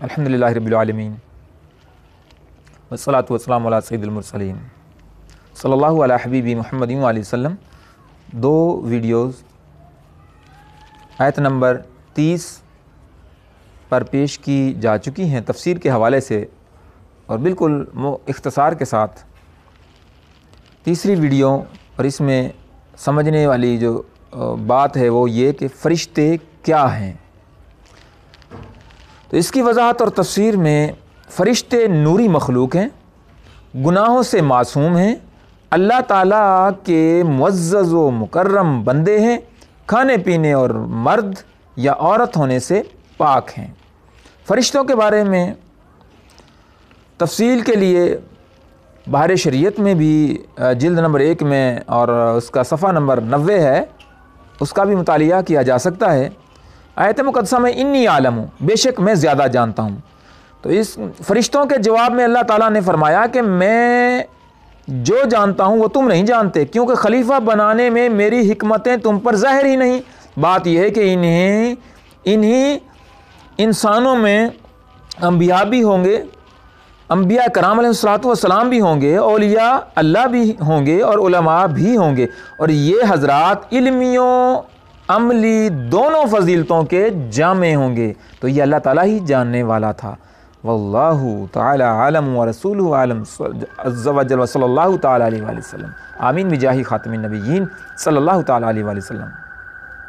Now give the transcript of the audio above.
الحمدللہ رب العالمین والصلاة والسلام علی سید المرسلین صلی اللہ علی حبیبی محمد علیہ وسلم۔ دو ویڈیوز آیت نمبر 30 پر پیش کی جا چکی ہیں تفسیر کے حوالے سے، اور بالکل اختصار کے ساتھ تیسری ویڈیو، اور اس میں سمجھنے والی جو بات ہے وہ یہ کہ فرشتے کیا ہیں۔ تو اس کی وضاحت اور تفسیر میں فرشتے نوری مخلوق ہیں، گناہوں سے معصوم ہیں، اللہ تعالیٰ کے معزز و مکرم بندے ہیں، کھانے پینے اور مرد یا عورت ہونے سے پاک ہیں۔ فرشتوں کے بارے میں تفصیل کے لیے بحر شریعت میں بھی جلد نمبر 1 میں اور اس کا صفحہ نمبر 90 ہے، اس کا بھی مطالعہ کیا جا سکتا ہے۔ آیت مقدسہ میں انی عالم ہوں، بے شک میں زیادہ جانتا ہوں۔ تو اس فرشتوں کے جواب میں اللہ تعالیٰ نے فرمایا کہ میں جو جانتا ہوں وہ تم نہیں جانتے، کیونکہ خلیفہ بنانے میں میری حکمتیں تم پر ظاہر ہی نہیں۔ بات یہ ہے کہ انہی انسانوں میں انبیاء بھی ہوں گے، انبیاء کرام علیہ السلام بھی ہوں گے، اولیاء اللہ بھی ہوں گے اور علماء بھی ہوں گے، اور یہ حضرات علمیوں عملی دونوں فضیلتوں کے جامع ہوں گے۔ تو یہ اللہ تعالیٰ ہی جاننے والا تھا۔ واللہ تعالی عالم ورسولہ عالم عز وجل، وصلی اللہ تعالی علیہ وآلہ وسلم۔ آمین بجاہ خاتم النبیین صلی اللہ تعالی علیہ وآلہ وسلم۔